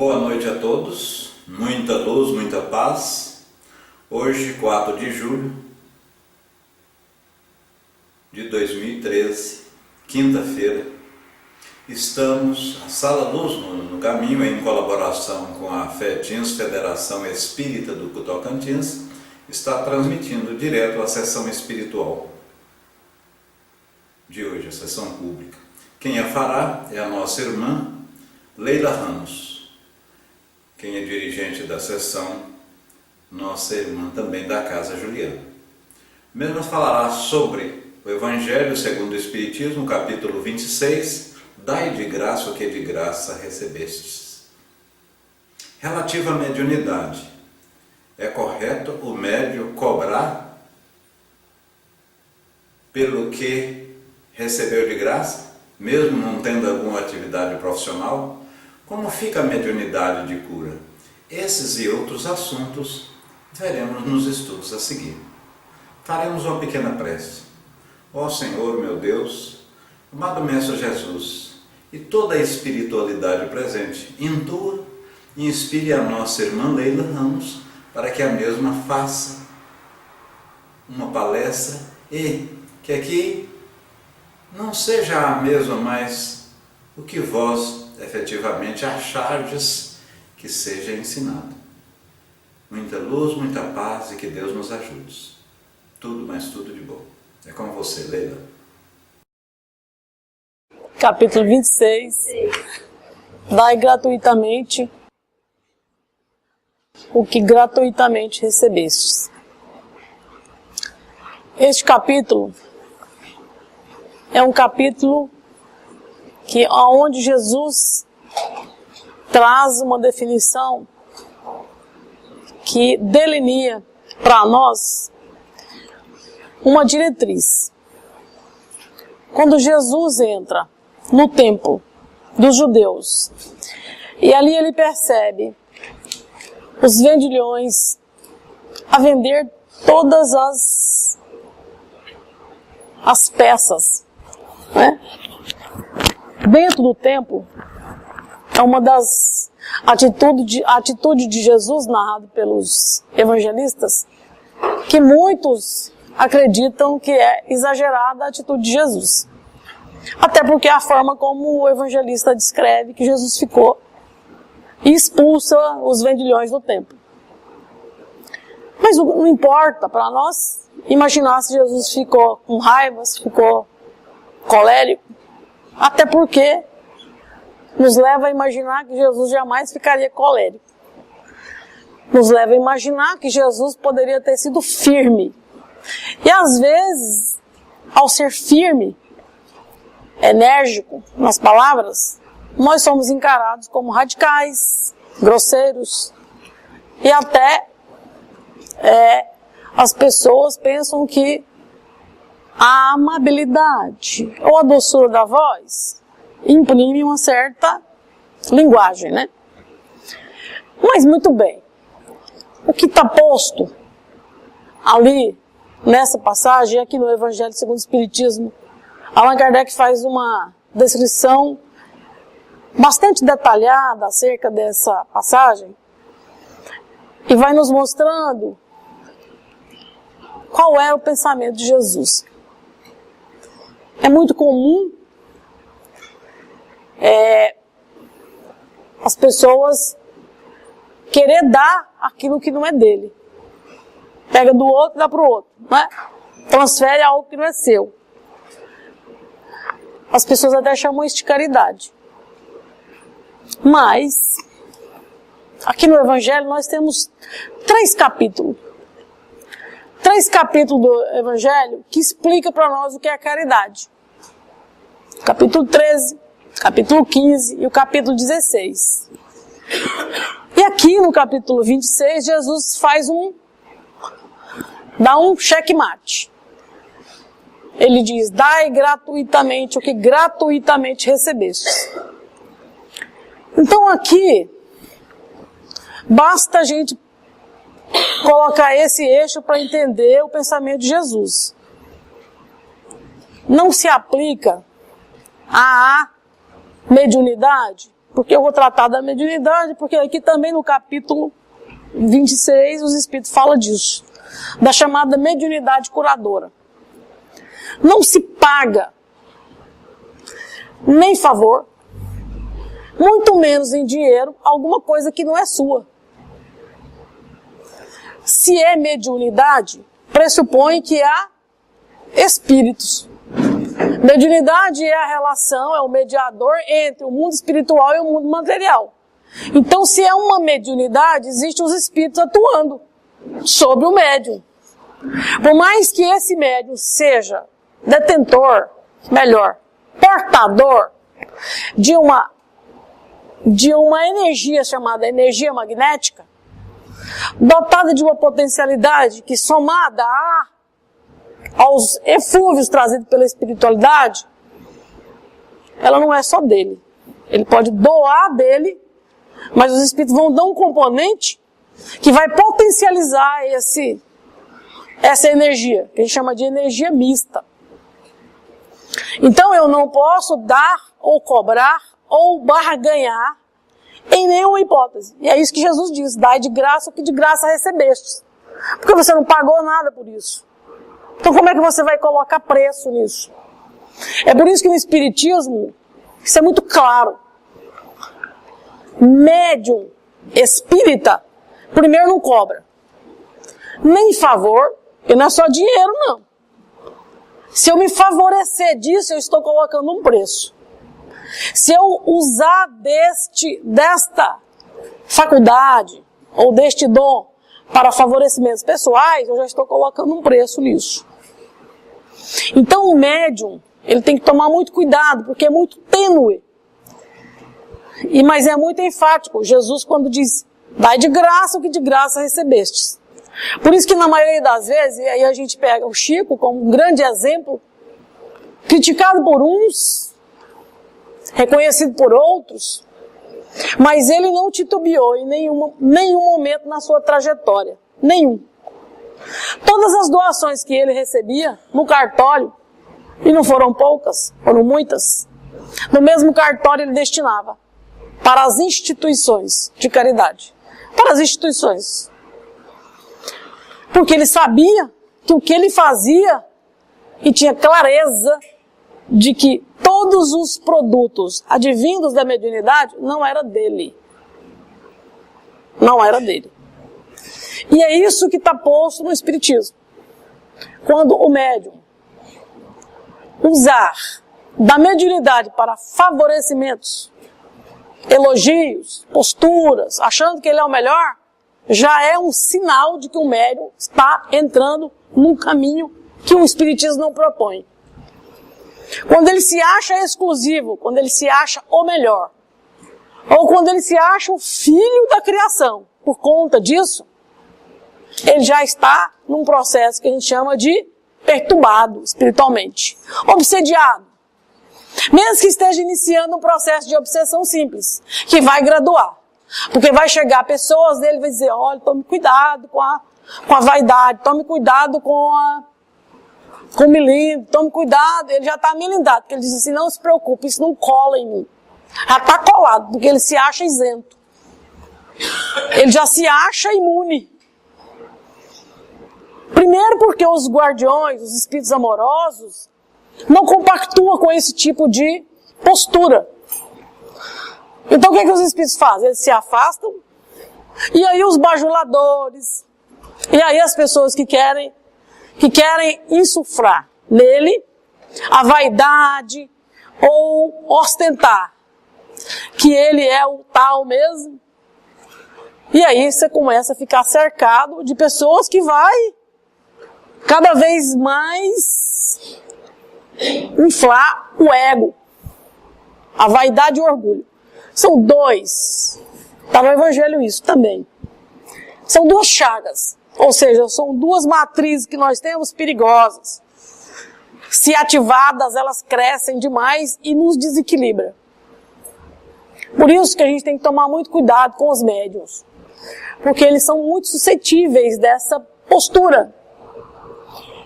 Boa noite a todos, muita luz, muita paz. Hoje, 4 de julho de 2013, quinta-feira, estamos na Sala Luz no Caminho, em colaboração com a FETINS, Federação Espírita do Tocantins, está transmitindo direto a sessão espiritual de hoje, a sessão pública. Quem a fará é a nossa irmã Leila Ramos. Quem é dirigente da sessão, nossa irmã também da Casa Juliana. Mesmo falará sobre o Evangelho segundo o Espiritismo, capítulo 26, Dai de graça o que de graça recebestes. Relativa à mediunidade, é correto o médium cobrar pelo que recebeu de graça, mesmo não tendo alguma atividade profissional? Como fica a mediunidade de cura? Esses e outros assuntos veremos nos estudos a seguir. Faremos uma pequena prece. Ó Senhor, meu Deus, amado Mestre Jesus, e toda a espiritualidade presente, intua e inspire a nossa irmã Leila Ramos, para que a mesma faça uma palestra e que aqui não seja a mesma, mas o que vós efetivamente achardes que seja ensinado. Muita luz, muita paz e que Deus nos ajude. Tudo, mas tudo de bom. É com você, Leila. Capítulo 26. Dai gratuitamente o que gratuitamente recebestes. Este capítulo é um capítulo onde Jesus traz uma definição que delinea para nós uma diretriz. Quando Jesus entra no templo dos judeus e ali ele percebe os vendilhões a vender todas as peças, né? Dentro do templo, é uma das atitudes de Jesus narrado pelos evangelistas, que muitos acreditam que é exagerada a atitude de Jesus. Até porque a forma como o evangelista descreve que Jesus ficou e expulsa os vendilhões do templo. Mas não importa para nós imaginar se Jesus ficou com raiva, se ficou colérico, até porque nos leva a imaginar que Jesus jamais ficaria colérico. Nos leva a imaginar que Jesus poderia ter sido firme. E às vezes, ao ser firme, enérgico nas palavras, nós somos encarados como radicais, grosseiros. E até as pessoas pensam que a amabilidade ou a doçura da voz imprime uma certa linguagem, né? Mas muito bem, o que está posto ali nessa passagem, aqui no Evangelho segundo o Espiritismo, Allan Kardec faz uma descrição bastante detalhada acerca dessa passagem e vai nos mostrando qual é o pensamento de Jesus. É muito comum as pessoas querer dar aquilo que não é dele. Pega do outro e dá para o outro, né? Transfere algo que não é seu. As pessoas até chamam isso de caridade. Mas, aqui no Evangelho nós temos 3 capítulos. 3 capítulos do Evangelho que explicam para nós o que é a caridade. Capítulo 13, capítulo 15 e o capítulo 16. E aqui no capítulo 26, Jesus dá um checkmate. Ele diz, dai gratuitamente o que gratuitamente recebeste. Então aqui, basta a gente colocar esse eixo para entender o pensamento de Jesus. Não se aplica à mediunidade porque eu vou tratar da mediunidade, porque aqui também no capítulo 26 os Espíritos falam disso, da chamada mediunidade curadora. Não se paga nem favor, muito menos em dinheiro, alguma coisa que não é sua. Se é mediunidade, pressupõe que há espíritos. Mediunidade é a relação, é o mediador entre o mundo espiritual e o mundo material. Então, se é uma mediunidade, existem os espíritos atuando sobre o médium. Por mais que esse médium seja detentor, melhor, portador de uma energia chamada energia magnética, dotada de uma potencialidade que, somada aos eflúvios trazidos pela espiritualidade, ela não é só dele. Ele pode doar dele, mas os espíritos vão dar um componente que vai potencializar essa energia, que a gente chama de energia mista. Então eu não posso dar ou cobrar ou barganhar em nenhuma hipótese. E é isso que Jesus diz: dai de graça o que de graça recebestes. Porque você não pagou nada por isso. Então como é que você vai colocar preço nisso? É por isso que no Espiritismo, isso é muito claro. Médium espírita, primeiro não cobra. Nem favor, e não é só dinheiro não. Se eu me favorecer disso, eu estou colocando um preço. Se eu usar desta faculdade, ou deste dom, para favorecimentos pessoais, eu já estou colocando um preço nisso. Então o médium, ele tem que tomar muito cuidado, porque é muito tênue. Mas é muito enfático. Jesus, quando diz, dai de graça o que de graça recebestes. Por isso que na maioria das vezes, e aí a gente pega o Chico como um grande exemplo, criticado por uns, reconhecido por outros, mas ele não titubeou em nenhum momento na sua trajetória. Nenhum. Todas as doações que ele recebia no cartório, e não foram poucas, foram muitas, no mesmo cartório ele destinava para as instituições de caridade. Para as instituições. Porque ele sabia que o que ele fazia, e tinha clareza de que todos os produtos advindos da mediunidade não era dele. Não era dele. E é isso que está posto no Espiritismo. Quando o médium usar da mediunidade para favorecimentos, elogios, posturas, achando que ele é o melhor, já é um sinal de que o médium está entrando num caminho que o Espiritismo não propõe. Quando ele se acha exclusivo, quando ele se acha o melhor, ou quando ele se acha o filho da criação, por conta disso, ele já está num processo que a gente chama de perturbado espiritualmente, obsediado. Mesmo que esteja iniciando um processo de obsessão simples, que vai graduar. Porque vai chegar pessoas dele e vai dizer, olha, tome cuidado com a vaidade, tome cuidado com o milindro, tome cuidado. Ele já está milindado, porque ele diz assim, não se preocupe, isso não cola em mim. Já está colado, porque ele se acha isento. Ele já se acha imune. Primeiro porque os guardiões, os espíritos amorosos, não compactuam com esse tipo de postura. Então o que os espíritos fazem? Eles se afastam, e aí os bajuladores, e aí as pessoas que querem insuflar nele a vaidade, ou ostentar que ele é o tal mesmo. E aí você começa a ficar cercado de pessoas que vai cada vez mais inflar o ego, a vaidade e o orgulho. São dois, está no Evangelho isso também. São duas chagas, ou seja, são duas matrizes que nós temos perigosas. Se ativadas, elas crescem demais e nos desequilibram. Por isso que a gente tem que tomar muito cuidado com os médiuns, porque eles são muito suscetíveis dessa postura.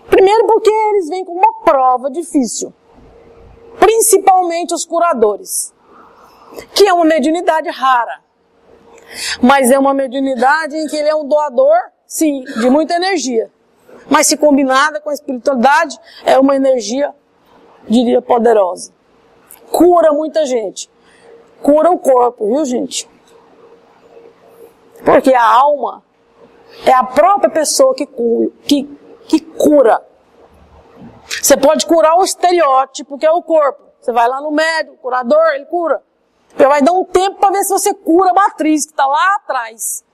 Primeiro porque eles vêm com uma prova difícil, principalmente os curadores. que é uma mediunidade rara. Mas é uma mediunidade em que ele é um doador, sim, de muita energia. Mas se combinada com a espiritualidade, é uma energia, diria, poderosa. Cura muita gente. Cura o corpo, viu, gente? Porque a alma é a própria pessoa que cura. Você pode curar o estereótipo, que é o corpo. Você vai lá no médico, curador, ele cura. Ele vai dar um tempo para ver se você cura a matriz que está lá atrás.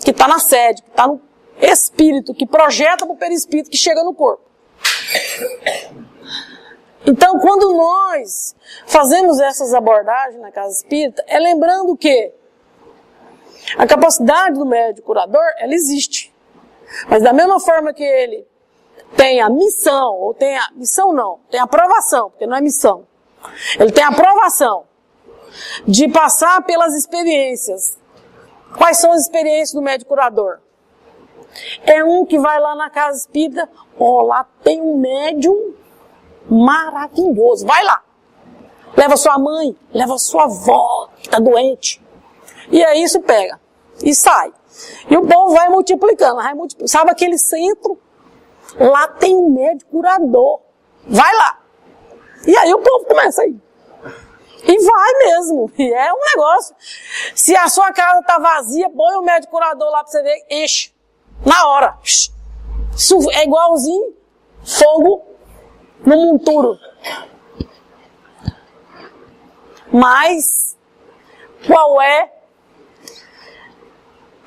Que está na sede, que está no espírito, que projeta para o perispírito, que chega no corpo. Então, quando nós fazemos essas abordagens na casa espírita, é lembrando que a capacidade do médium curador, ela existe. Mas da mesma forma que ele tem a missão, ou tem a missão não, tem a aprovação, porque não é missão. Ele tem a aprovação de passar pelas experiências. Quais são as experiências do médium curador? É um que vai lá na casa espírita, lá tem um médium maravilhoso, vai lá. Leva sua mãe, leva sua avó, que está doente. E aí isso pega, e sai. E o povo vai multiplicando, sabe aquele centro? Lá tem um médium curador, vai lá. E aí o povo começa a ir. E vai mesmo, e é um negócio. Se a sua casa está vazia, põe o médium curador lá para você ver, enche. Na hora. Isso é igualzinho fogo no monturo. Mas, qual é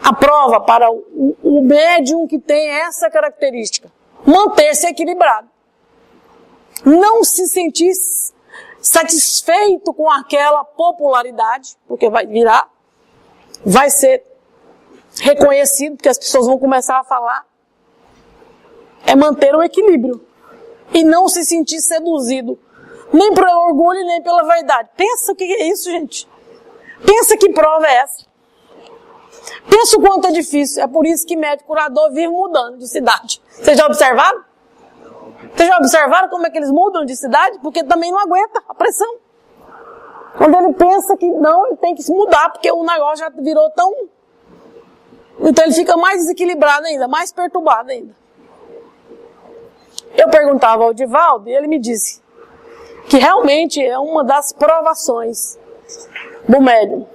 a prova para o médium que tem essa característica? Manter-se equilibrado. Não se sentir satisfeito com aquela popularidade, porque vai ser reconhecido, porque as pessoas vão começar a falar. É manter o equilíbrio. E não se sentir seduzido, nem pelo orgulho, nem pela vaidade. Pensa o que é isso, gente. Pensa que prova é essa. Pensa o quanto é difícil. É por isso que médico curador vive mudando de cidade. Vocês já observaram? Vocês já observaram como é que eles mudam de cidade? Porque também não aguenta a pressão. Quando ele pensa que não, ele tem que se mudar, porque o negócio já virou tão... Então ele fica mais desequilibrado ainda, mais perturbado ainda. Eu perguntava ao Divaldo e ele me disse que realmente é uma das provações do médium.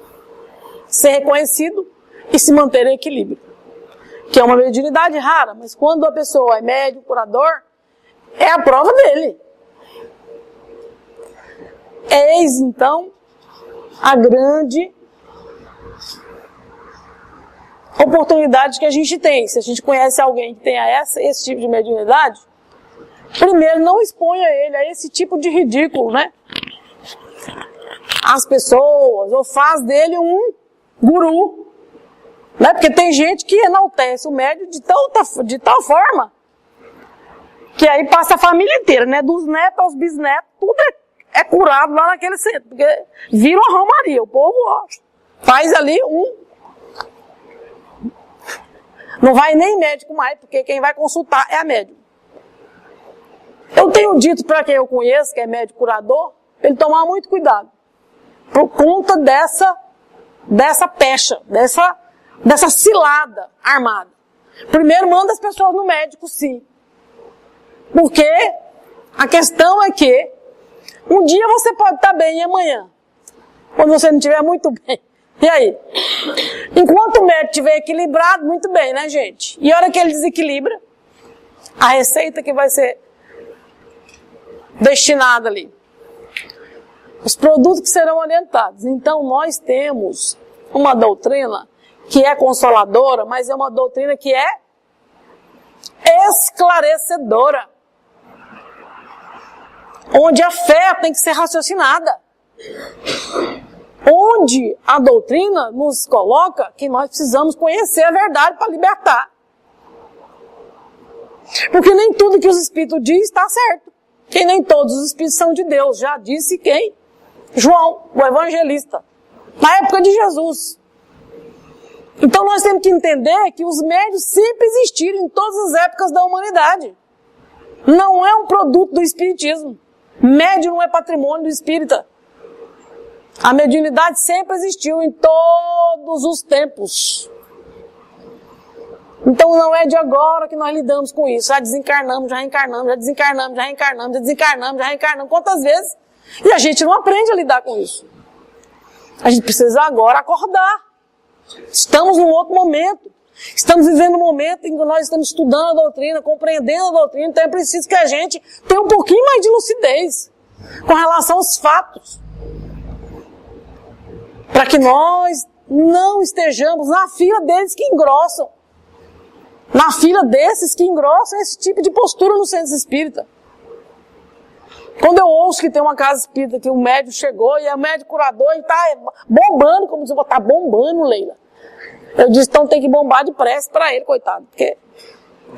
Ser reconhecido e se manter em equilíbrio. Que é uma mediunidade rara, mas quando a pessoa é médium, curador, é a prova dele. Eis, então, a grande oportunidade que a gente tem. Se a gente conhece alguém que tenha esse tipo de mediunidade, primeiro, não exponha ele a esse tipo de ridículo, né? As pessoas, ou faz dele um guru, né? Porque tem gente que enaltece o médium de tal forma que aí passa a família inteira, né? Dos netos aos bisnetos, tudo é curado lá naquele centro, porque vira uma romaria, o povo faz ali não vai nem médico mais, porque quem vai consultar é a médium. Eu tenho dito para quem eu conheço, que é médico curador, ele tomar muito cuidado. Por conta dessa pecha, dessa cilada armada. Primeiro manda as pessoas no médico, sim. Porque a questão é que um dia você pode estar bem e amanhã, quando você não estiver muito bem. E aí? Enquanto o médico estiver equilibrado, muito bem, né, gente? E a hora que ele desequilibra, a receita que vai ser destinada ali, os produtos que serão orientados. Então nós temos uma doutrina que é consoladora, mas é uma doutrina que é esclarecedora, onde a fé tem que ser raciocinada, onde a doutrina nos coloca que nós precisamos conhecer a verdade para libertar, porque nem tudo que os Espíritos dizem está certo. Que nem todos os Espíritos são de Deus. Já disse quem? João, o evangelista. Na época de Jesus. Então nós temos que entender que os médiuns sempre existiram em todas as épocas da humanidade. Não é um produto do espiritismo. Médium não é patrimônio do espírita. A mediunidade sempre existiu em todos os tempos. Então não é de agora que nós lidamos com isso. Já desencarnamos, já reencarnamos, já desencarnamos, já reencarnamos, já desencarnamos, já reencarnamos. Quantas vezes? E a gente não aprende a lidar com isso. A gente precisa agora acordar. Estamos num outro momento. Estamos vivendo um momento em que nós estamos estudando a doutrina, compreendendo a doutrina. Então é preciso que a gente tenha um pouquinho mais de lucidez com relação aos fatos. Para que nós não estejamos na fila deles que engrossam. Na fila desses que engrossam esse tipo de postura no centro espírita. Quando eu ouço que tem uma casa espírita que o médium chegou e é o médium curador e está bombando, como se está bombando, Leila. Eu disse, então tem que bombar de pressa para ele, coitado. Porque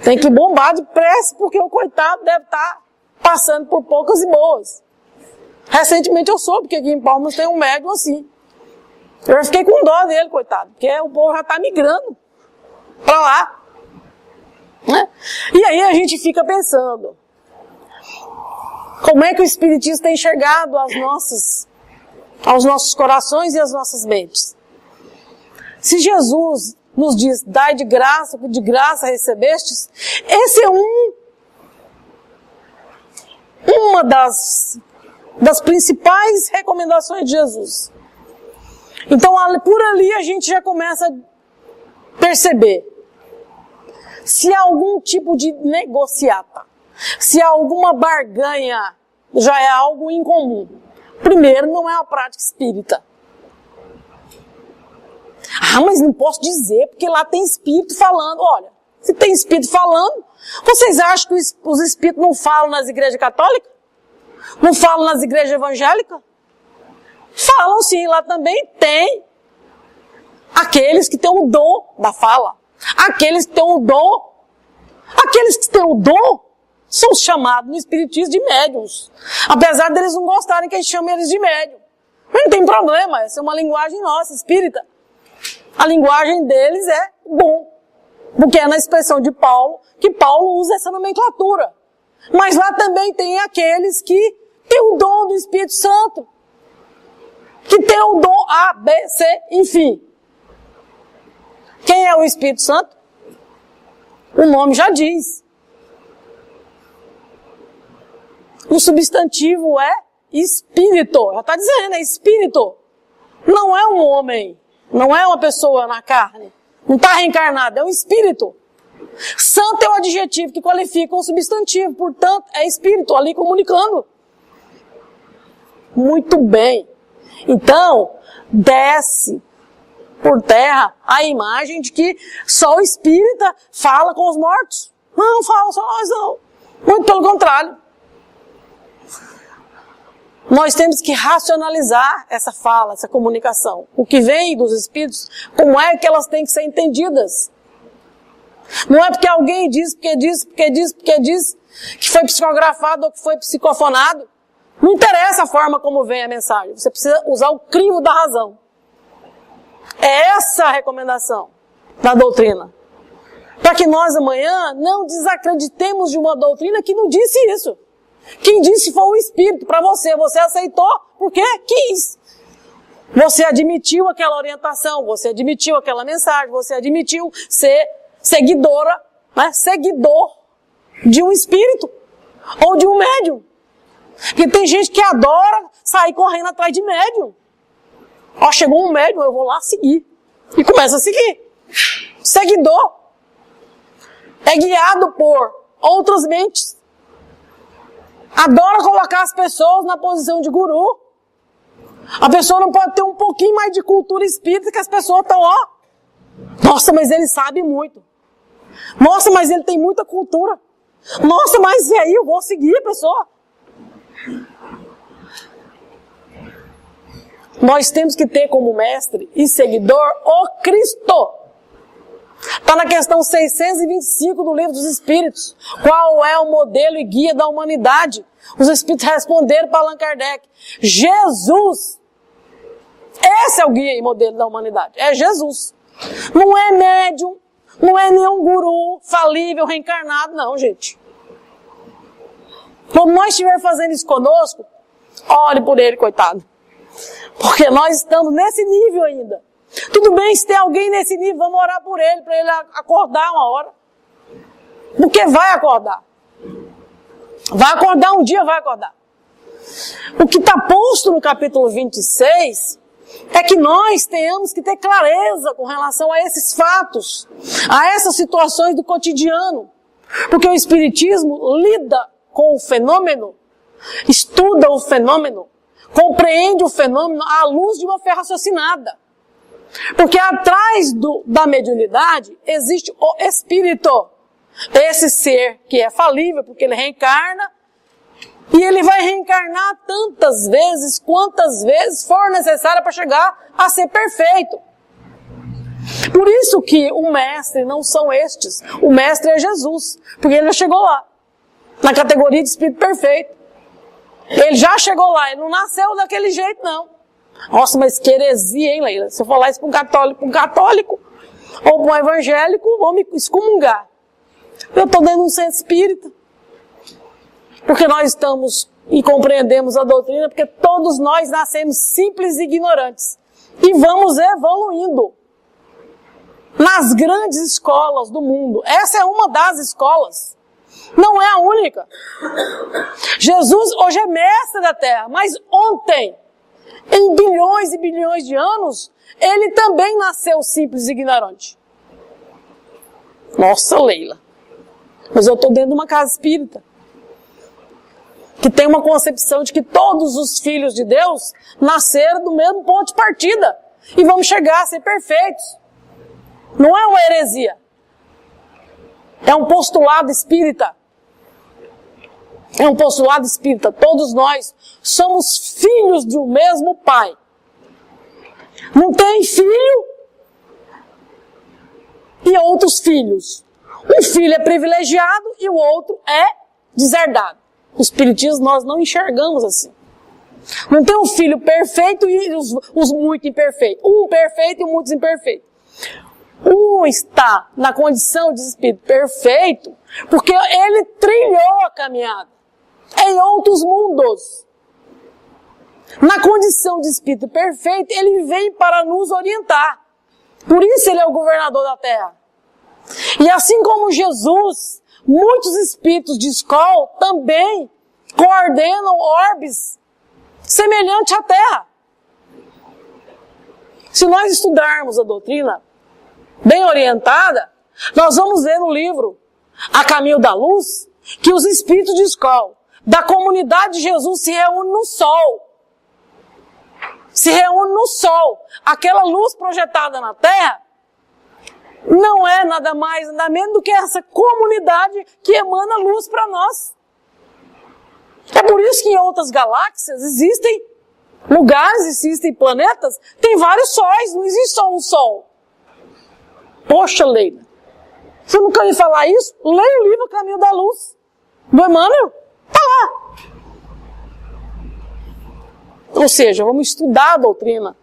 tem que bombar de pressa porque o coitado deve estar passando por poucas e boas. Recentemente eu soube que aqui em Palmas tem um médium assim. Eu fiquei com dó dele, coitado, porque o povo já está migrando para lá. Né? E aí a gente fica pensando, como é que o Espiritismo tem enxergado aos nossos corações e às nossas mentes? Se Jesus nos diz, dai de graça, que de graça recebestes, esse é uma das principais recomendações de Jesus. Então, por ali a gente já começa a perceber se há algum tipo de negociata, se há alguma barganha, já é algo incomum. Primeiro, não é uma prática espírita. Ah, mas não posso dizer, porque lá tem espírito falando. Olha, se tem espírito falando, vocês acham que os espíritos não falam nas igrejas católicas? Não falam nas igrejas evangélicas? Falam sim, lá também tem aqueles que têm o dom da fala. Aqueles que têm o dom. Aqueles que têm o dom são chamados no espiritismo de médiuns. Apesar deles não gostarem que a gente chame eles de médium. Mas não tem problema, essa é uma linguagem nossa, espírita. A linguagem deles é bom. Porque é na expressão de Paulo que Paulo usa essa nomenclatura. Mas lá também tem aqueles que têm o dom do Espírito Santo. Que tem o dom A, B, C, enfim. Quem é o Espírito Santo? O nome já diz. O substantivo é espírito. Já está dizendo, é espírito. Não é um homem. Não é uma pessoa na carne. Não está reencarnado, é um espírito. Santo é o adjetivo que qualifica um substantivo. Portanto, é espírito ali comunicando. Muito bem. Então, desce por terra a imagem de que só o espírita fala com os mortos. Não fala só nós, não. Muito pelo contrário. Nós temos que racionalizar essa fala, essa comunicação. O que vem dos espíritos, como é que elas têm que ser entendidas. Não é porque alguém diz, que foi psicografado ou que foi psicofonado. Não interessa a forma como vem a mensagem. Você precisa usar o crivo da razão. É essa a recomendação da doutrina. Para que nós amanhã não desacreditemos de uma doutrina que não disse isso. Quem disse foi o Espírito para você. Você aceitou porque quis. Você admitiu aquela orientação, você admitiu aquela mensagem, você admitiu ser seguidora, né? Seguidor de um Espírito ou de um médium. Porque tem gente que adora sair correndo atrás de médium. Ó, chegou um médium, eu vou lá seguir. E começa a seguir. Seguidor. É guiado por outras mentes. Adora colocar as pessoas na posição de guru. A pessoa não pode ter um pouquinho mais de cultura espírita que as pessoas estão, ó. Nossa, mas ele sabe muito. Nossa, mas ele tem muita cultura. Nossa, mas e aí eu vou seguir a pessoa. Nós temos que ter como mestre e seguidor o Cristo. Está na questão 625 do Livro dos Espíritos. Qual é o modelo e guia da humanidade? Os Espíritos responderam para Allan Kardec. Jesus. Esse é o guia e modelo da humanidade. É Jesus. Não é médium. Não é nenhum guru falível, reencarnado. Não, gente. Quando nós estivermos fazendo isso conosco, ore por ele, coitado. Porque nós estamos nesse nível ainda. Tudo bem, se tem alguém nesse nível, vamos orar por ele, para ele acordar uma hora. Porque vai acordar. Vai acordar um dia, vai acordar. O que está posto no capítulo 26 é que nós tenhamos que ter clareza com relação a esses fatos, a essas situações do cotidiano. Porque o Espiritismo lida com o fenômeno, estuda o fenômeno, compreende o fenômeno à luz de uma fé raciocinada. Porque atrás da mediunidade existe o espírito. Esse ser que é falível, porque ele reencarna, e ele vai reencarnar tantas vezes, quantas vezes for necessário para chegar a ser perfeito. Por isso que o mestre não são estes. O mestre é Jesus, porque ele já chegou lá, na categoria de espírito perfeito. Ele já chegou lá, ele não nasceu daquele jeito, não. Nossa, mas que heresia, hein, Leila? Se eu falar isso para um católico ou para um evangélico, vão me excomungar. Eu estou dando um centro espírita. Porque nós estamos e compreendemos a doutrina, porque todos nós nascemos simples e ignorantes. E vamos evoluindo nas grandes escolas do mundo. Essa é uma das escolas. Não é a única. Jesus hoje é mestre da terra, mas ontem, em bilhões e bilhões de anos, ele também nasceu simples e ignorante. Nossa, Leila. Mas eu estou dentro de uma casa espírita que tem uma concepção de que todos os filhos de Deus nasceram do mesmo ponto de partida e vamos chegar a ser perfeitos. Não é uma heresia. É um postulado espírita. É um postulado espírita. Todos nós somos filhos do mesmo pai. Não tem filho e outros filhos. Um filho é privilegiado e o outro é deserdado. No Espiritismo nós não enxergamos assim. Não tem um filho perfeito e os muito imperfeitos. Um perfeito e um muito imperfeito. Um está na condição de espírito perfeito porque ele trilhou a caminhada em outros mundos. Na condição de espírito perfeito, ele vem para nos orientar. Por isso ele é o governador da terra. E assim como Jesus, muitos espíritos de escola também coordenam orbes semelhantes à Terra. Se nós estudarmos a doutrina bem orientada, nós vamos ver no livro A Caminho da Luz que os espíritos de escola da comunidade de Jesus se reúnem no Sol. Se reúnem no Sol. Aquela luz projetada na Terra não é nada mais, nada menos do que essa comunidade que emana luz para nós. É por isso que em outras galáxias existem lugares, existem planetas, tem vários sóis, não existe só um Sol. Poxa, Leila, você nunca ouviu falar isso? Leia o livro Caminho da Luz, do Emmanuel, tá lá. Ou seja, vamos estudar a doutrina.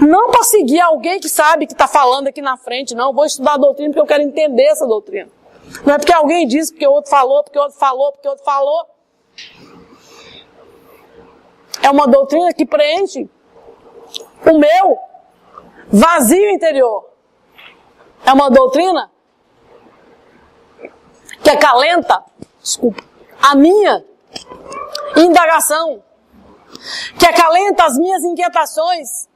Não para seguir alguém que sabe que está falando aqui na frente, não. Vou estudar a doutrina porque eu quero entender essa doutrina. Não é porque alguém disse, porque o outro falou, porque o outro falou, porque o outro falou. É uma doutrina que preenche o meu vazio interior. É uma doutrina que acalenta, a minha indagação, que acalenta as minhas inquietações,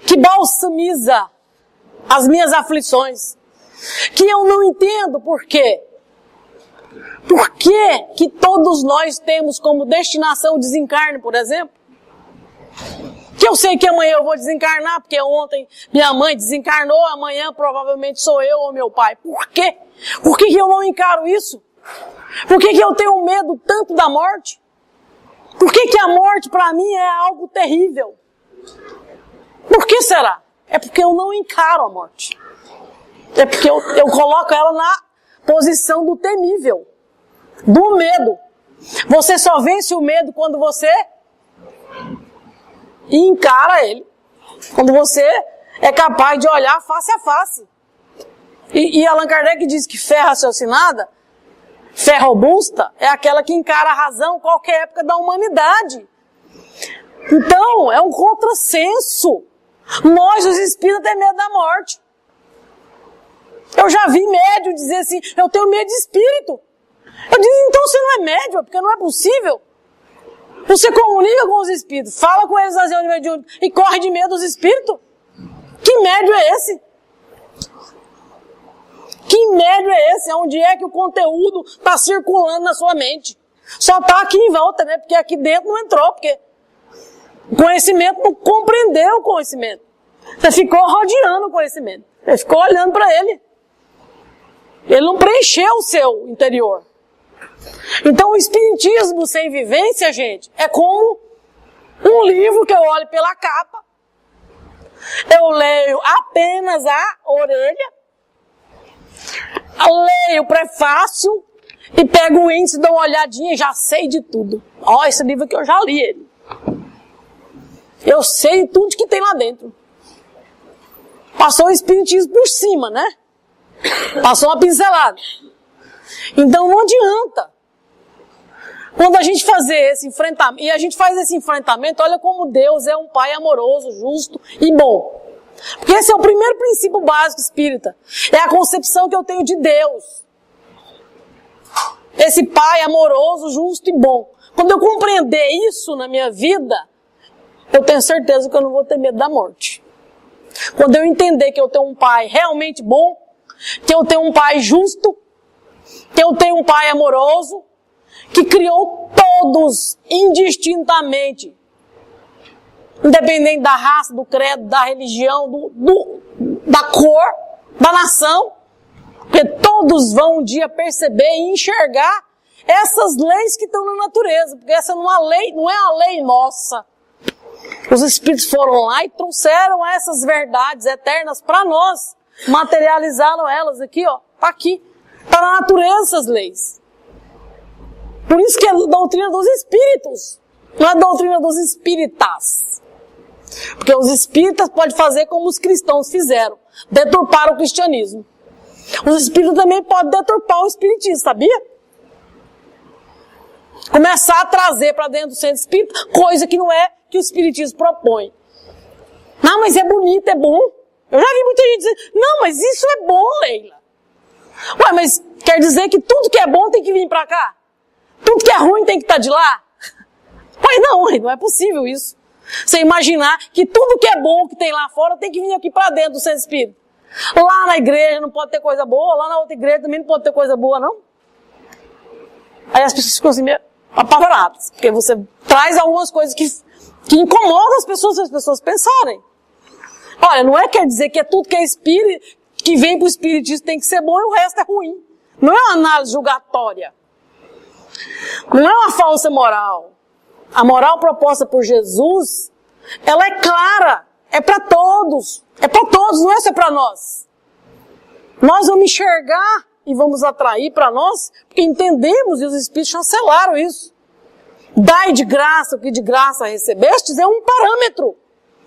que balsamiza as minhas aflições, que eu não entendo por quê. Por que todos nós temos como destinação o desencarne, por exemplo? Que eu sei que amanhã eu vou desencarnar, porque ontem minha mãe desencarnou, amanhã provavelmente sou eu ou meu pai. Por quê? Por que eu não encaro isso? Por que eu tenho medo tanto da morte? Por que a morte para mim é algo terrível? Por que será? É porque eu não encaro a morte. É porque eu coloco ela na posição do temível, do medo. Você só vence o medo quando você encara ele. Quando você é capaz de olhar face a face. E Allan Kardec diz que fé raciocinada, fé robusta, é aquela que encara a razão em qualquer época da humanidade. Então, é um contrassenso. Nós, os espíritas, temos medo da morte. Eu já vi médium dizer assim, eu tenho medo de espírito. Eu digo, então você não é médium, porque não é possível. Você comunica com os espíritos, fala com eles nas reuniões mediúnicas e corre de medo dos espíritos? Que médium é esse? Que médium é esse? Onde é que o conteúdo está circulando na sua mente? Só está aqui em volta, né? Porque aqui dentro não entrou, porque o conhecimento não compreendeu o conhecimento. Você ficou rodeando o conhecimento. Você ficou olhando para ele. Ele não preencheu o seu interior. Então o espiritismo sem vivência, gente, é como um livro que eu olho pela capa, eu leio apenas a orelha, eu leio o prefácio e pego o índice, dou uma olhadinha e já sei de tudo. Ó, esse livro aqui eu já li ele. Eu sei tudo que tem lá dentro. Passou o espiritismo por cima, né? Passou uma pincelada. Então não adianta. Quando a gente fazer esse enfrentamento, e a gente faz esse enfrentamento, olha como Deus é um pai amoroso, justo e bom. Porque esse é o primeiro princípio básico espírita. É a concepção que eu tenho de Deus. Esse pai amoroso, justo e bom. Quando eu compreender isso na minha vida, eu tenho certeza que eu não vou ter medo da morte. Quando eu entender que eu tenho um pai realmente bom, que eu tenho um pai justo, que eu tenho um pai amoroso, que criou todos indistintamente, independente da raça, do credo, da religião, da cor, da nação, porque todos vão um dia perceber e enxergar essas leis que estão na natureza, porque essa não é uma lei nossa. Os espíritos foram lá e trouxeram essas verdades eternas para nós, materializaram elas aqui, ó, tá aqui, tá na natureza essas leis. Por isso que é a doutrina dos espíritos, não é a doutrina dos espíritas. Porque os espíritas podem fazer como os cristãos fizeram, deturpar o cristianismo. Os espíritas também podem deturpar o espiritismo, sabia? Começar a trazer para dentro do centro espírita coisa que não é que o espiritismo propõe. Não, mas é bonito, é bom. Eu já vi muita gente dizer, não, mas isso é bom, Leila. Ué, mas quer dizer que tudo que é bom tem que vir para cá? Tudo que é ruim tem que estar de lá? Ué, não é possível isso. Você imaginar que tudo que é bom que tem lá fora tem que vir aqui para dentro do centro espírita. Lá na igreja não pode ter coisa boa, lá na outra igreja também não pode ter coisa boa, não? Aí as pessoas ficam assim meio apavoradas, porque você traz algumas coisas que incomodam as pessoas pensarem. Olha, não é quer dizer que é tudo que é espírito, que vem pro espiritismo tem que ser bom e o resto é ruim. Não é uma análise julgatória. Não é uma falsa moral. A moral proposta por Jesus, ela é clara, é para todos. É para todos, não é só para nós. Nós vamos enxergar e vamos atrair para nós, porque entendemos e os espíritos chancelaram isso. Dai de graça o que de graça recebestes é um parâmetro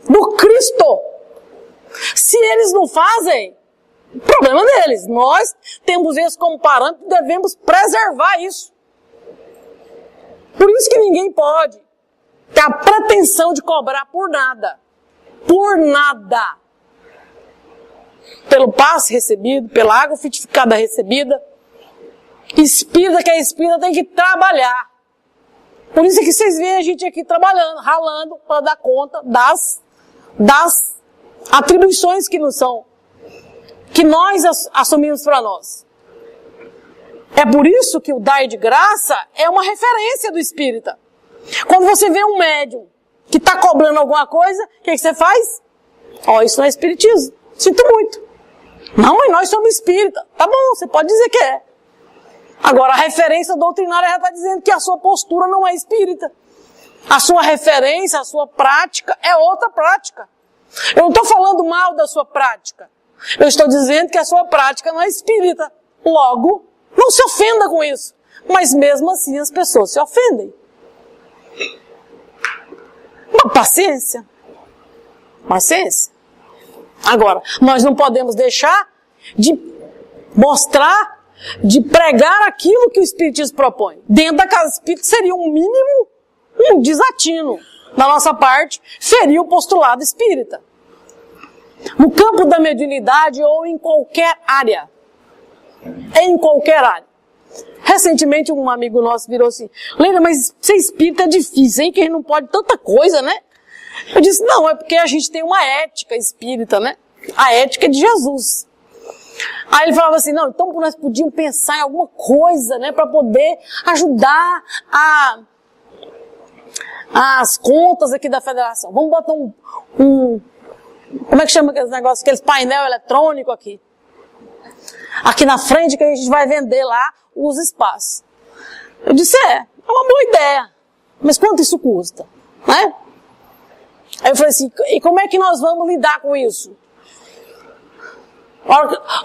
do Cristo. Se eles não fazem, problema deles. Nós temos isso como parâmetro e devemos preservar isso. Por isso que ninguém pode ter a pretensão de cobrar por nada. Por nada. Pelo passe recebido, pela água frutificada recebida. Espírita que é espírita tem que trabalhar. Por isso é que vocês veem a gente aqui trabalhando, ralando para dar conta das atribuições que nos são, que nós assumimos para nós. É por isso que o dar de graça é uma referência do espírita. Quando você vê um médium que está cobrando alguma coisa, o que você faz? Ó, isso não é espiritismo. Sinto muito. Não, mas nós somos espírita. Tá bom, você pode dizer que é. Agora, a referência doutrinária já está dizendo que a sua postura não é espírita. A sua referência, a sua prática é outra prática. Eu não estou falando mal da sua prática. Eu estou dizendo que a sua prática não é espírita. Logo, não se ofenda com isso. Mas mesmo assim as pessoas se ofendem. Uma paciência. Paciência. Agora, nós não podemos deixar de mostrar, de pregar aquilo que o espiritismo propõe. Dentro da casa espírita seria um mínimo, um desatino. da nossa parte, ferir o postulado espírita. No campo da mediunidade ou em qualquer área. Em qualquer área. Recentemente um amigo nosso virou assim, Leila, mas ser espírita é difícil, hein? Que a gente não pode tanta coisa, né? Eu disse, não, é porque a gente tem uma ética espírita, né? A ética de Jesus. Aí ele falava assim, não, então nós podíamos pensar em alguma coisa, né? Para poder ajudar as contas aqui da federação. Vamos botar como é que chama aqueles negócios, aqueles painel eletrônico aqui. Aqui na frente que a gente vai vender lá os espaços. Eu disse, é uma boa ideia. Mas quanto isso custa? Né? Aí eu falei assim, e como é que nós vamos lidar com isso?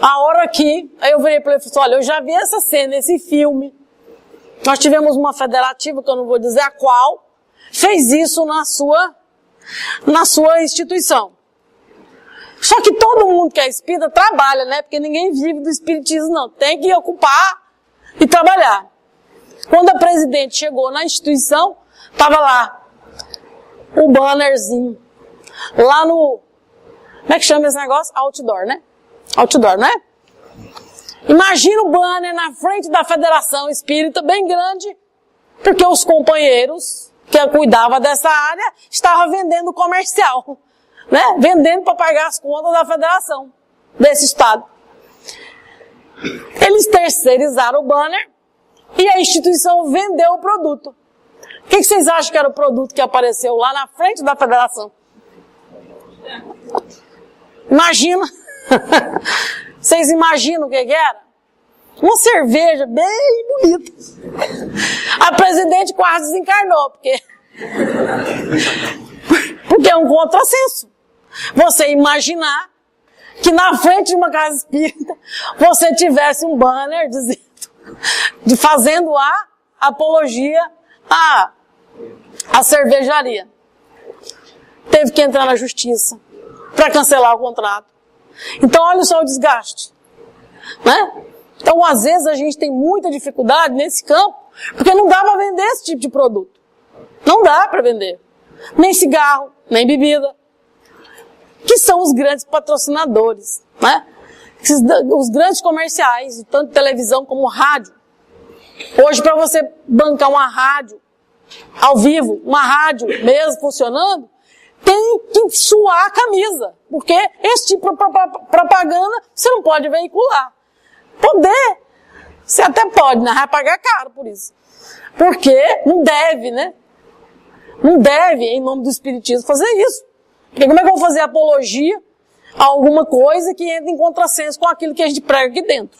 A hora que, aí eu virei para ele e falei assim, olha, eu já vi essa cena, esse filme. Nós tivemos uma federativa, que eu não vou dizer a qual, fez isso na sua instituição. Só que todo mundo que é espírita trabalha, né? Porque ninguém vive do espiritismo, não. Tem que ocupar e trabalhar. Quando a presidente chegou na instituição, estava lá o bannerzinho. Lá no... Como é que chama esse negócio? Outdoor, né? Outdoor, não é? Imagina o banner na frente da Federação Espírita, bem grande, porque os companheiros que cuidavam dessa área estavam vendendo comercial. Né? Vendendo para pagar as contas da federação desse estado. Eles terceirizaram o banner e a instituição vendeu o produto. O que vocês acham que era o produto que apareceu lá na frente da federação? Imagina. Vocês imaginam o que era? Uma cerveja bem bonita. A presidente quase desencarnou, porque é um contrassenso. Você imaginar que na frente de uma casa espírita você tivesse um banner fazendo a apologia à cervejaria. Teve que entrar na justiça para cancelar o contrato. Então olha só o desgaste. Né? Então às vezes a gente tem muita dificuldade nesse campo, porque não dá para vender esse tipo de produto. Não dá para vender. Nem cigarro, nem bebida. Que são os grandes patrocinadores, né? Os grandes comerciais, tanto televisão como rádio. Hoje, para você bancar uma rádio ao vivo, uma rádio mesmo funcionando, tem que suar a camisa, porque esse tipo de propaganda você não pode veicular. Poder, você até pode, né? Vai pagar caro por isso. Porque não deve, né? Não deve, em nome do Espiritismo, fazer isso. Porque como é que eu vou fazer apologia a alguma coisa que entra em contrassenso com aquilo que a gente prega aqui dentro?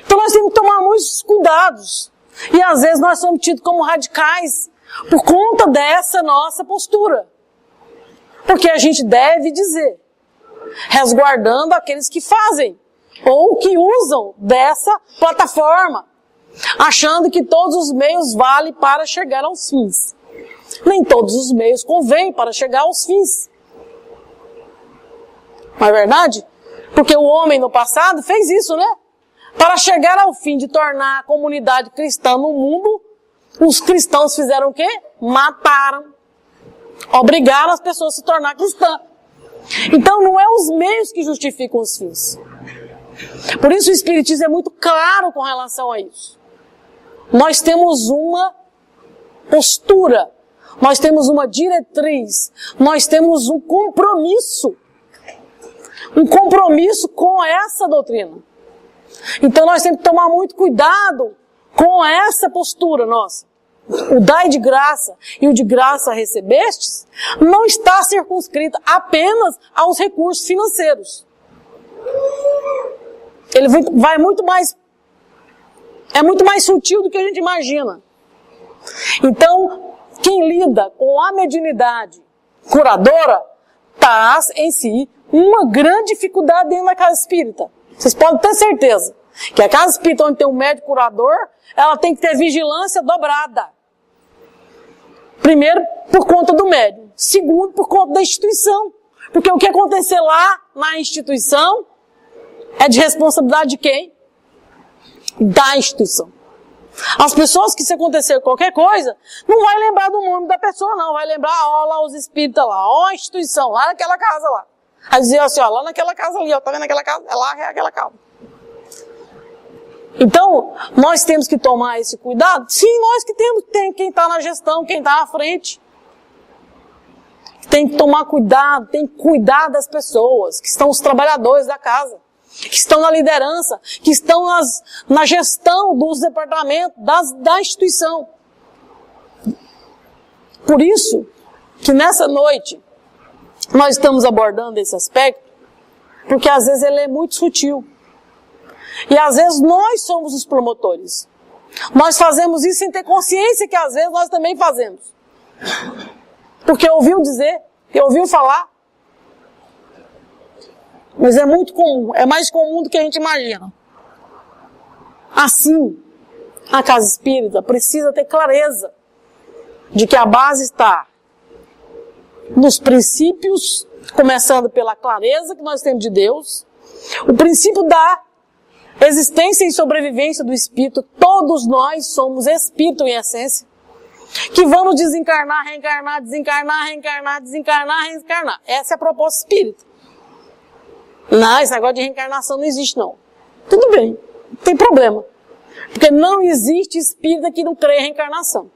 Então nós temos que tomar muitos cuidados. E às vezes nós somos tidos como radicais por conta dessa nossa postura. Porque a gente deve dizer, resguardando aqueles que fazem ou que usam dessa plataforma, achando que todos os meios valem para chegar aos fins. Nem todos os meios convêm para chegar aos fins. Não é verdade? Porque o homem no passado fez isso, né? Para chegar ao fim de tornar a comunidade cristã no mundo, os cristãos fizeram o quê? Mataram. Obrigaram as pessoas a se tornar cristãs. Então não é os meios que justificam os fins. Por isso o Espiritismo é muito claro com relação a isso. Nós temos uma postura, nós temos uma diretriz, nós temos um compromisso com essa doutrina. Então nós temos que tomar muito cuidado com essa postura nossa. O dai de graça e o de graça recebestes não está circunscrito apenas aos recursos financeiros. Ele vai muito mais, é muito mais sutil do que a gente imagina. Então, quem lida com a mediunidade curadora traz em si uma grande dificuldade dentro da casa espírita. Vocês podem ter certeza que a casa espírita onde tem um médico curador, ela tem que ter vigilância dobrada. Primeiro, por conta do médium. Segundo, por conta da instituição. Porque o que acontecer lá na instituição é de responsabilidade de quem? Da instituição. As pessoas que se acontecer qualquer coisa, não vai lembrar do nome da pessoa não, vai lembrar, ó lá os espíritas lá, ó a instituição, lá naquela casa lá. Aí dizer assim, ó, lá naquela casa ali, ó, tá vendo aquela casa? É lá, é aquela casa. Então, nós temos que tomar esse cuidado? Sim, nós que temos, tem quem está na gestão, quem está à frente. Tem que tomar cuidado, tem que cuidar das pessoas, que estão os trabalhadores da casa, que estão na liderança, que estão na gestão dos departamentos, da instituição. Por isso, que nessa noite, nós estamos abordando esse aspecto, porque às vezes ele é muito sutil. E às vezes nós somos os promotores. Nós fazemos isso sem ter consciência que às vezes nós também fazemos. Porque ouviu dizer, ouviu falar. Mas é muito comum, é mais comum do que a gente imagina. Assim, a casa espírita precisa ter clareza de que a base está nos princípios, começando pela clareza que nós temos de Deus, o princípio da existência e sobrevivência do espírito. Todos nós somos espírito em essência, que vamos desencarnar, reencarnar, desencarnar, reencarnar, desencarnar, reencarnar. Essa é a proposta espírita. Não, esse negócio de reencarnação não existe não. Tudo bem, não tem problema. Porque não existe espírita que não crê em reencarnação.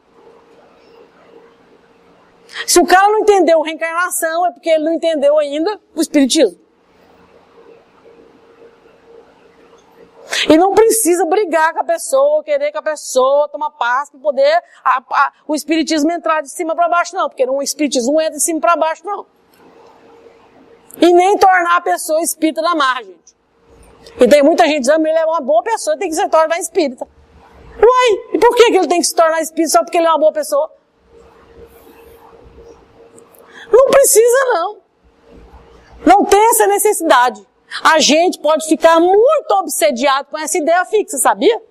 Se o cara não entendeu reencarnação, é porque ele não entendeu ainda o espiritismo. E não precisa brigar com a pessoa, querer que a pessoa tome paz para poder o espiritismo entrar de cima para baixo, não. Porque o espiritismo não entra de cima para baixo, não. E nem tornar a pessoa espírita da margem. E tem muita gente dizendo que ele é uma boa pessoa, tem que se tornar espírita. Uai, e por que ele tem que se tornar espírita só porque ele é uma boa pessoa? Não precisa, não. Não tem essa necessidade. A gente pode ficar muito obsediado com essa ideia fixa, sabia?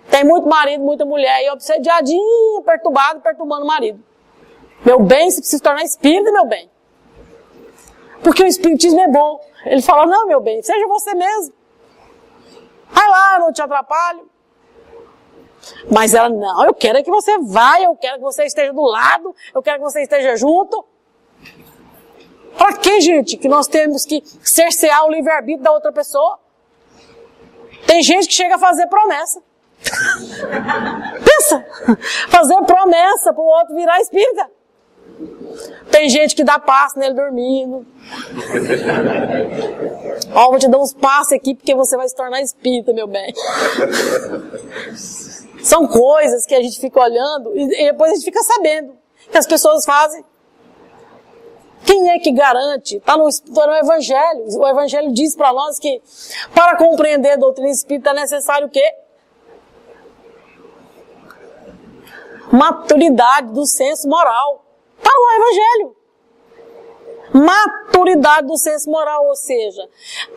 Tem muito marido, muita mulher aí obsediadinho, perturbando o marido. Meu bem, você precisa se tornar espírita, meu bem. Porque o espiritismo é bom. Ele fala, não, meu bem, seja você mesmo. Vai lá, eu não te atrapalho. Mas ela, não, eu quero que você vá, eu quero que você esteja do lado, eu quero que você esteja junto. Pra que, gente, que nós temos que cercear o livre-arbítrio da outra pessoa? Tem gente que chega a fazer promessa. Pensa! Fazer promessa pro outro virar espírita. Tem gente que dá passe nele dormindo. Ó, vou te dar uns passes aqui porque você vai se tornar espírita, meu bem. São coisas que a gente fica olhando e depois a gente fica sabendo que as pessoas fazem. Quem é que garante? Está no Evangelho. O Evangelho diz para nós que para compreender a doutrina espírita é necessário o quê? Maturidade do senso moral. Está no Evangelho. Maturidade do senso moral, ou seja,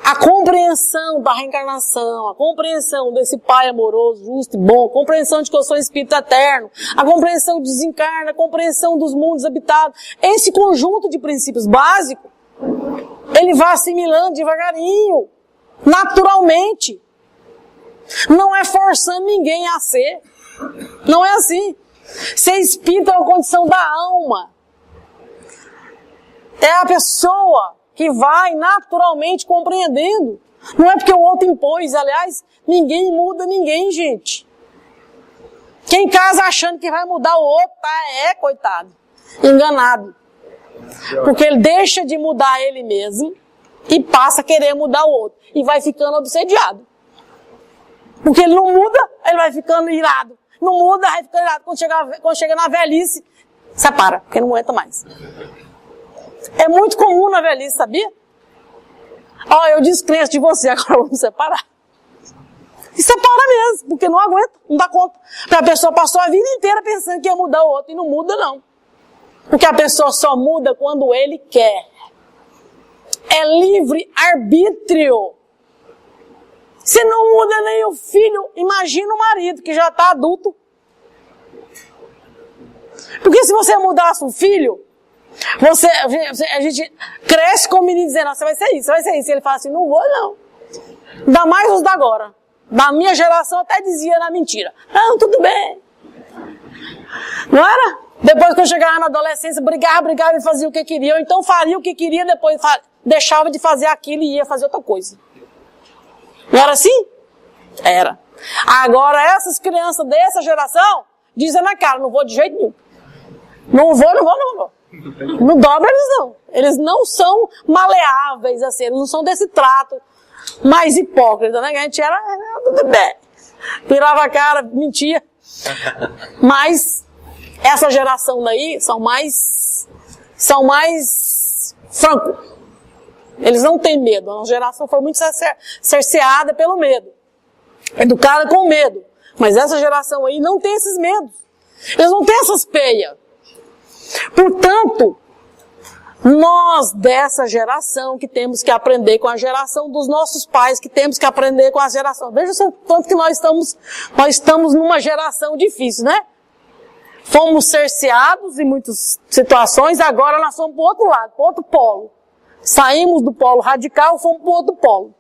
a compreensão da reencarnação, a compreensão desse Pai amoroso, justo e bom, a compreensão de que eu sou espírito eterno, a compreensão do desencarne, a compreensão dos mundos habitados, esse conjunto de princípios básicos, ele vai assimilando devagarinho, naturalmente. Não é forçando ninguém a ser. Não é assim. Ser espírita é uma condição da alma. É a pessoa que vai naturalmente compreendendo. Não é porque o outro impôs. Aliás, ninguém muda ninguém, gente. Quem casa achando que vai mudar o outro, coitado, enganado. Porque ele deixa de mudar ele mesmo e passa a querer mudar o outro. E vai ficando obsediado. Porque ele não muda, ele vai ficando irado. Não muda, vai ficando irado. Quando chega na velhice, separa, porque não aguenta mais. É muito comum na velhice, sabia? Ó, eu descrenço de você, agora vamos separar. E separa mesmo, porque não aguenta, não dá conta. Porque a pessoa passou a vida inteira pensando que ia mudar o outro, e não muda não. Porque a pessoa só muda quando ele quer. É livre arbítrio. Se não muda nem o filho, imagina o marido que já está adulto. Porque se você mudasse um filho, a gente cresce com o menino dizendo, você vai ser isso, você vai ser isso. E ele fala assim, não vou não. Ainda mais os da agora. Da minha geração até dizia na mentira. Não, tudo bem. Não era? Depois que eu chegava na adolescência, brigava e fazia o que queria. Ou então faria o que queria, depois deixava de fazer aquilo e ia fazer outra coisa. Não era assim? Era. Agora essas crianças dessa geração dizem na cara, não vou de jeito nenhum. Não vou. Não dobra eles não. Eles não são maleáveis assim, eles não são desse trato mais hipócrita, né? A gente era tudo bem. Virava a cara, mentia. Mas essa geração daí são mais franco. Eles não têm medo. A nossa geração foi muito cerceada pelo medo. Educada com medo. Mas essa geração aí não tem esses medos. Eles não têm essas peias. Portanto, nós dessa geração que temos que aprender com a geração dos nossos pais, que temos que aprender com a geração. Veja o tanto que nós estamos numa geração difícil, né? Fomos cerceados em muitas situações, agora nós fomos para o outro lado, para o outro polo. Saímos do polo radical, fomos para o outro polo.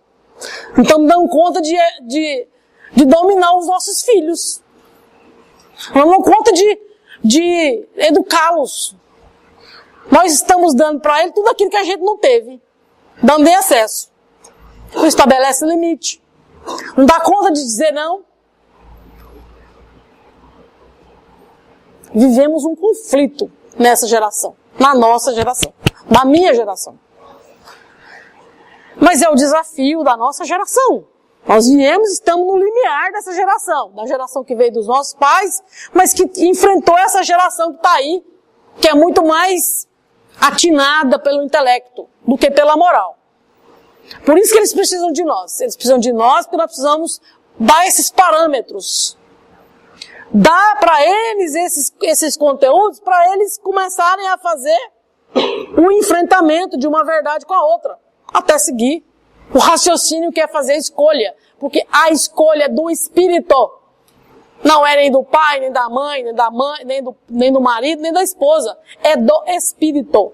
Então estamos dando conta de dominar os nossos filhos. Nós damos conta de educá-los. Nós estamos dando para ele tudo aquilo que a gente não teve. Dando em excesso. Não estabelece limite. Não dá conta de dizer não. Vivemos um conflito nessa geração. Na nossa geração. Na minha geração. Mas é o desafio da nossa geração. Nós estamos no limiar dessa geração. Da geração que veio dos nossos pais, mas que enfrentou essa geração que está aí, que é muito mais atinada pelo intelecto do que pela moral. Por isso que eles precisam de nós. Eles precisam de nós porque nós precisamos dar esses parâmetros. Dar para eles esses conteúdos para eles começarem a fazer um enfrentamento de uma verdade com a outra. Até seguir o raciocínio que é fazer a escolha. Porque a escolha é do espírito. Não é nem do pai, nem da mãe, nem do marido, nem da esposa. É do espírito.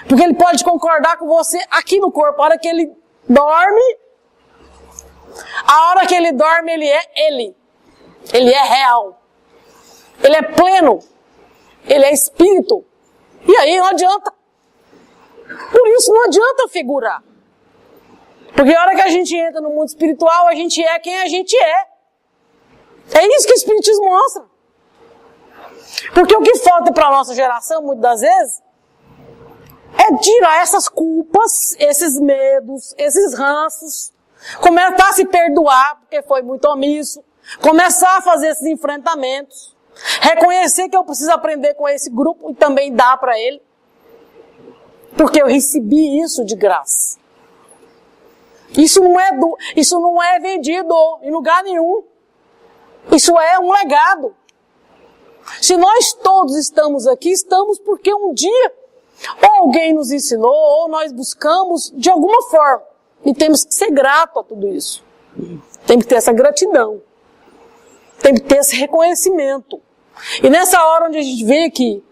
Porque ele pode concordar com você aqui no corpo. A hora que ele dorme, ele é ele. Ele é real. Ele é pleno. Ele é espírito. E aí não adianta. Por isso não adianta figurar. Porque a hora que a gente entra no mundo espiritual, a gente é quem a gente é. É isso que o Espiritismo mostra. Porque o que falta para a nossa geração, muitas das vezes, é tirar essas culpas, esses medos, esses ranços, começar a se perdoar, porque foi muito omisso, começar a fazer esses enfrentamentos, reconhecer que eu preciso aprender com esse grupo e também dar para ele, porque eu recebi isso de graça. Isso não é vendido em lugar nenhum. Isso é um legado. Se nós todos estamos aqui, estamos porque um dia ou alguém nos ensinou, ou nós buscamos de alguma forma. E temos que ser grato a tudo isso. Tem que ter essa gratidão. Tem que ter esse reconhecimento. E nessa hora onde a gente vem aqui,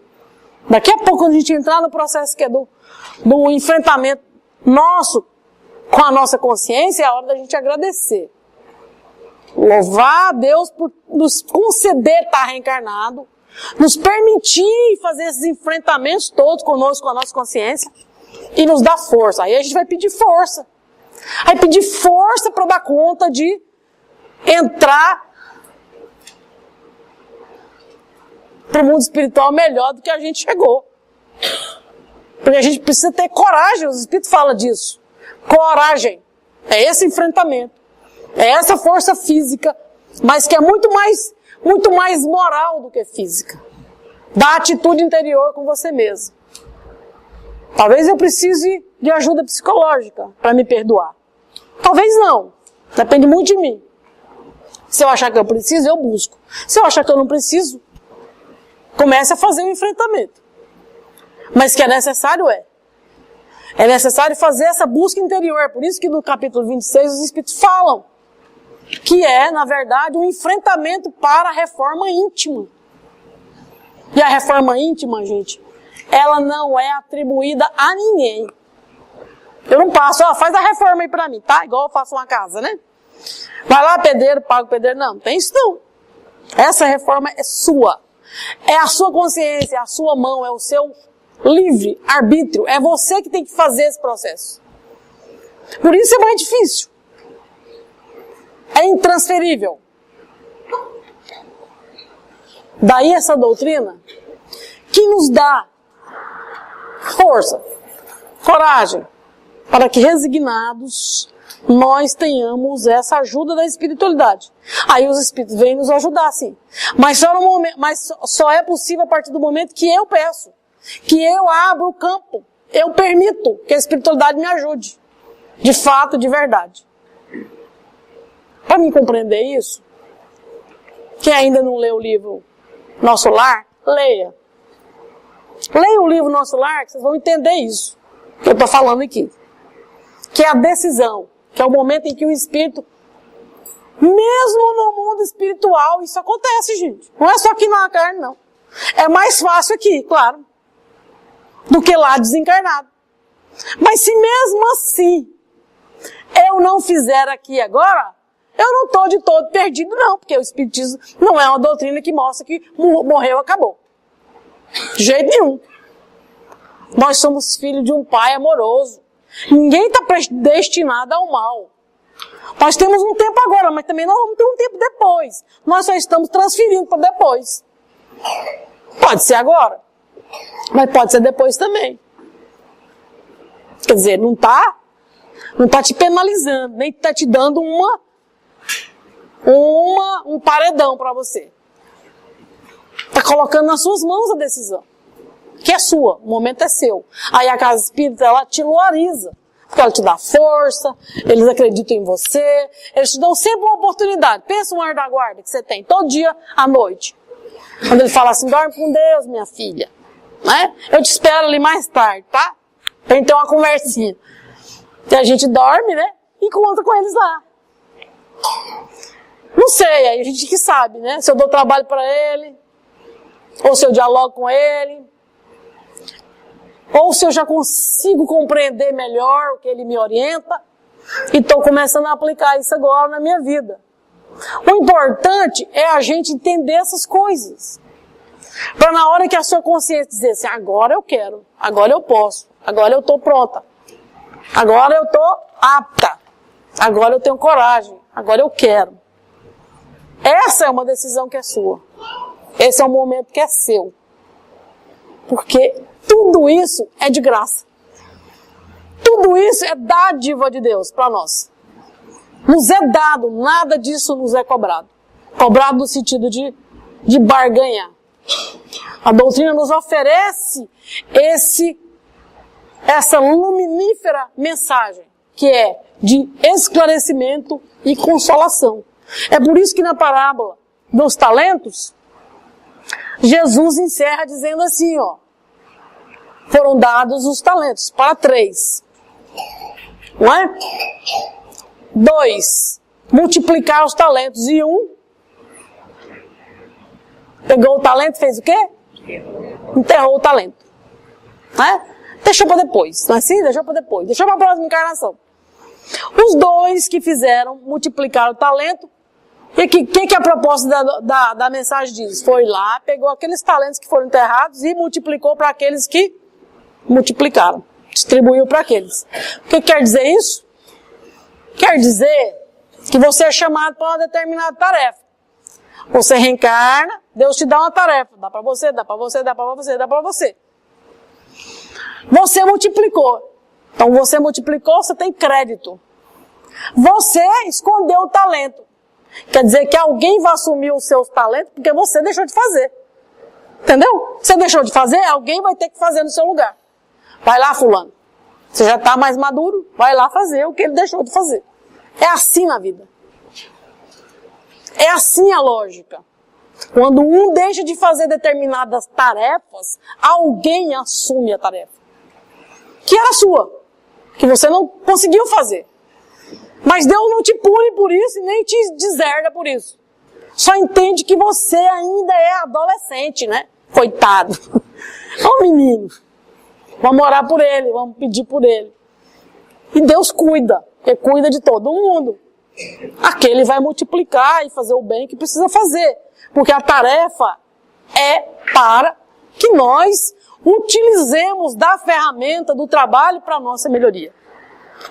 daqui a pouco quando a gente entrar no processo que é do enfrentamento nosso com a nossa consciência, é a hora da gente agradecer. Louvar a Deus por nos conceder estar reencarnado, nos permitir fazer esses enfrentamentos todos conosco, com a nossa consciência, e nos dar força. Aí a gente vai pedir força. Aí pedir força para dar conta de entrar para o mundo espiritual melhor do que a gente chegou. Porque a gente precisa ter coragem, os Espíritos falam disso. Coragem. É esse enfrentamento. É essa força física, mas que é muito mais moral do que física. Da atitude interior com você mesmo. Talvez eu precise de ajuda psicológica para me perdoar. Talvez não. Depende muito de mim. Se eu achar que eu preciso, eu busco. Se eu achar que eu não preciso, comece a fazer um enfrentamento. Mas que é necessário, é necessário fazer essa busca interior. Por isso que no capítulo 26 os Espíritos falam que é, na verdade, um enfrentamento para a reforma íntima. E a reforma íntima, gente, ela não é atribuída a ninguém. Eu não passo, faz a reforma aí pra mim, tá? Igual eu faço uma casa, né? Vai lá, pedreiro, paga o pedreiro. Não, não tem isso não. Essa reforma é sua. É a sua consciência, é a sua mão, é o seu livre arbítrio. É você que tem que fazer esse processo. Por isso é mais difícil. É intransferível. Daí essa doutrina que nos dá força, coragem, para que resignados nós tenhamos essa ajuda da espiritualidade. Aí os espíritos vêm nos ajudar, sim. Mas só é possível a partir do momento que eu peço, que eu abro o campo, eu permito que a espiritualidade me ajude. De fato, de verdade. Para me compreender isso, quem ainda não leu o livro Nosso Lar, leia. Leia o livro Nosso Lar, que vocês vão entender isso que eu estou falando aqui. Que é a decisão, que é o momento em que o espírito, mesmo no mundo espiritual, isso acontece, gente. Não é só aqui na carne, não. É mais fácil aqui, claro, do que lá desencarnado. Mas se mesmo assim eu não fizer aqui agora, eu não estou de todo perdido, não, porque o espiritismo não é uma doutrina que mostra que morreu, acabou. De jeito nenhum. Nós somos filhos de um pai amoroso. Ninguém está destinado ao mal. Nós temos um tempo agora, mas também nós vamos ter um tempo depois. Nós só estamos transferindo para depois. Pode ser agora, mas pode ser depois também. Quer dizer, não está te penalizando, nem está te dando um paredão para você. Está colocando nas suas mãos a decisão, que é sua, o momento é seu. Aí a casa espírita, ela te loariza, porque ela te dá força, eles acreditam em você, eles te dão sempre uma oportunidade. Pensa um anjo da guarda que você tem todo dia à noite. Quando ele fala assim, dorme com Deus, minha filha. Né? Eu te espero ali mais tarde, tá? Pra gente ter uma conversinha. E a gente dorme, né? E encontra com eles lá. Não sei, aí a gente que sabe, né? Se eu dou trabalho para ele, ou se eu dialogo com ele, ou se eu já consigo compreender melhor o que ele me orienta, e estou começando a aplicar isso agora na minha vida. O importante é a gente entender essas coisas. Para na hora que a sua consciência dizer assim, agora eu quero, agora eu posso, agora eu estou pronta, agora eu estou apta, agora eu tenho coragem, agora eu quero. Essa é uma decisão que é sua. Esse é um momento que é seu. Porque tudo isso é de graça. Tudo isso é dádiva de Deus para nós. Nos é dado, nada disso nos é cobrado. Cobrado no sentido de barganhar. A doutrina nos oferece essa luminífera mensagem, que é de esclarecimento e consolação. É por isso que na parábola dos talentos, Jesus encerra dizendo assim, ó, foram dados os talentos para 3. Não é? 2, multiplicar os talentos. E 1, pegou o talento e fez o quê? Enterrou o talento. Não é? Deixou para depois. Não é assim? Deixou para depois. Deixou para a próxima encarnação. Os 2 que fizeram, multiplicaram o talento. E o que a proposta da mensagem diz? Foi lá, pegou aqueles talentos que foram enterrados e multiplicou para aqueles que multiplicaram. Distribuiu para aqueles. O que quer dizer isso? Quer dizer que você é chamado para uma determinada tarefa. Você reencarna, Deus te dá uma tarefa. Dá para você, dá para você, dá para você, dá para você. Você multiplicou. Então você multiplicou, você tem crédito. Você escondeu o talento. Quer dizer que alguém vai assumir os seus talentos porque você deixou de fazer. Entendeu? Você deixou de fazer, alguém vai ter que fazer no seu lugar. Vai lá, fulano. Você já está mais maduro, vai lá fazer o que ele deixou de fazer. É assim na vida. É assim a lógica. Quando um deixa de fazer determinadas tarefas, alguém assume a tarefa. Que era sua. Que você não conseguiu fazer. Mas Deus não te pune por isso e nem te deserda por isso. Só entende que você ainda é adolescente, né? Coitado. É um menino. Vamos orar por ele, vamos pedir por ele. E Deus cuida, porque cuida de todo mundo. aquele vai multiplicar e fazer o bem que precisa fazer. Porque a tarefa é para que nós utilizemos da ferramenta do trabalho para a nossa melhoria.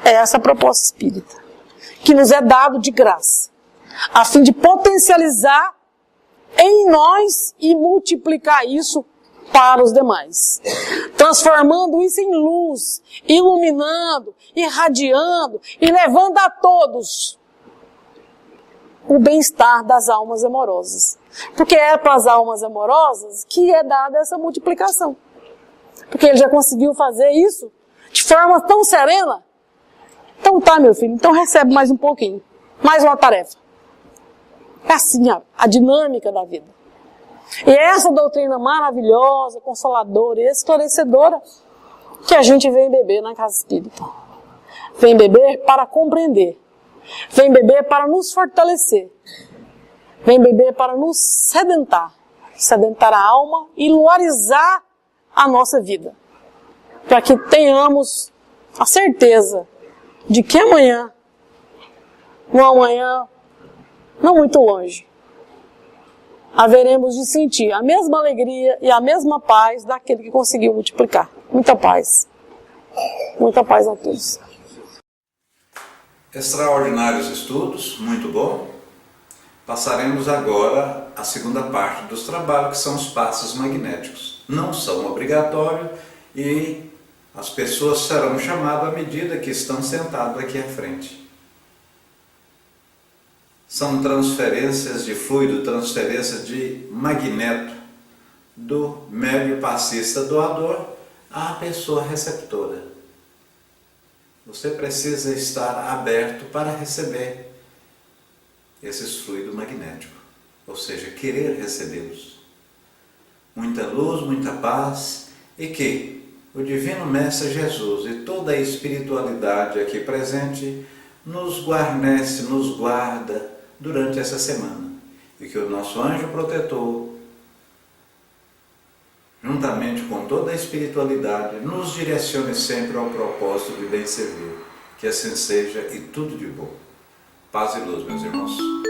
É essa a proposta espírita, que nos é dado de graça, a fim de potencializar em nós e multiplicar isso para os demais, transformando isso em luz, iluminando, irradiando e levando a todos o bem-estar das almas amorosas. Porque é para as almas amorosas que é dada essa multiplicação. Porque ele já conseguiu fazer isso de forma tão serena. Então tá, meu filho, então recebe mais um pouquinho, mais uma tarefa. É assim a dinâmica da vida. E é essa doutrina maravilhosa, consoladora e esclarecedora que a gente vem beber na casa espírita. Vem beber para compreender. Vem beber para nos fortalecer. Vem beber para nos sedentar. Sedentar a alma e luarizar a nossa vida. Para que tenhamos a certeza de que amanhã, um amanhã não muito longe, haveremos de sentir a mesma alegria e a mesma paz daquele que conseguiu multiplicar. Muita paz. Muita paz a todos. Extraordinários estudos, muito bom. Passaremos agora à segunda parte dos trabalhos, que são os passes magnéticos. Não são obrigatórios e as pessoas serão chamadas à medida que estão sentadas aqui à frente. São transferências de fluido, transferências de magneto do médium passista doador à pessoa receptora. Você precisa estar aberto para receber esses fluidos magnéticos, ou seja, querer recebê-los. Muita luz, muita paz, e que o Divino Mestre Jesus e toda a espiritualidade aqui presente nos guarnece, nos guarda durante essa semana. E que o nosso anjo protetor, juntamente com toda a espiritualidade, nos direcione sempre ao propósito de bem servir. Que assim seja e tudo de bom. Paz e luz, meus irmãos.